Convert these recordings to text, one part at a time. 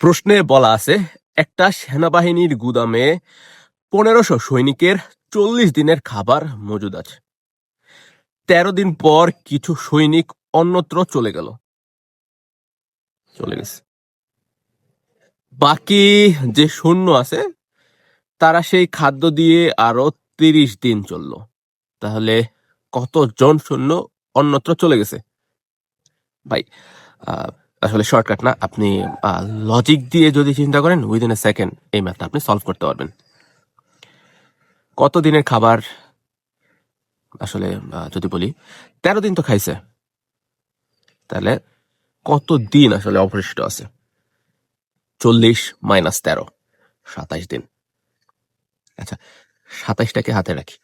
প্রশ্নে বলা আছে একটা সেনাবাহিনীর গুদামে 1500 সৈনিকের 40 দিনের খাবার মজুদ আছে। 13 দিন পর কিছু সৈনিক অন্যত্র চলে গেছে। বাকি যে সৈন্য আছে তারা সেই খাদ্য দিয়ে আরো 30 দিন চললো। তাহলে কতজন সৈন্য অন্যত্র চলে গেছে? ভাই আসলে শর্টকাট না, আপনি লজিক দিয়ে যদি চিন্তা করেন উইদিন এ সেকেন্ড এই ম্যাথটা আপনি সলভ করতে পারবেন। কত দিনের খাবার? আসলে যদি বলি 13 দিন তো খাইছে, তাহলে কত দিন আসলে অবশিষ্ট আছে? 40 মাইনাস 13, 27 দিন। আচ্ছা, 27টাকে হাতে রাখি।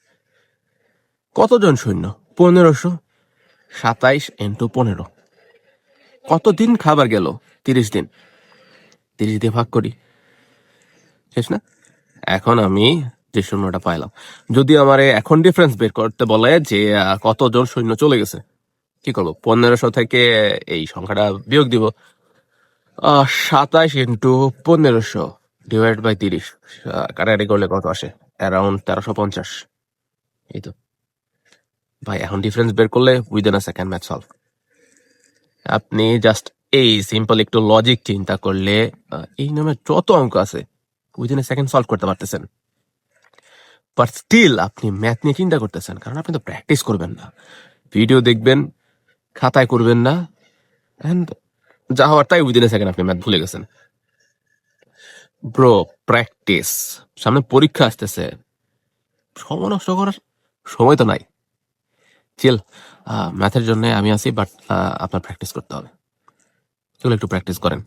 কতজন সৈন্য? 1500। 27 ইন্টু 15, কতদিন খাবার গেল? 30 দিন। 30 দিয়ে ভাগ করি, শেষ না? এখন আমি যে শূন্যটা পাইলাম, যদি আমার এখন ডিফারেন্স বের করতে বলে যে কতজন সৈন্য চলে গেছে, কি করবো? 1500 থেকে এই সংখ্যাটা বিয়োগ দিব। 27 ইন্টু 1500 ডিভাইড বাই 30, কাটাকাটি করলে কত আসে? অ্যারাউন্ড 1350। এই তো ভাই, এখন ডিফারেন্স বের করলে within a second math solve. আপনি জাস্ট এই সিম্পল একটু লজিক চিন্তা করলে এই নামে যত অঙ্ক আছে উইদিন এ সেকেন্ড সলভ করতে পারতেছেন। বাট স্টিল আপনি ম্যাথ নিয়ে চিন্তা করতেছেন, কারণ আপনি তো প্র্যাকটিস করবেন না, ভিডিও দেখবেন, খাতায় করবেন না, এন্ড যা হওয়ার তাই উইদিন এ সেকেন্ড আপনি ম্যাথ ভুলে গেছেন। Bro, practice. সামনে পরীক্ষা আসতেছে, সময় নষ্ট করার সময় তো নাই। চিল, ম্যাথের জন্য আমি আছি, বাট আপনার প্র্যাকটিস করতে হবে। চলো একটু প্র্যাকটিস করেন।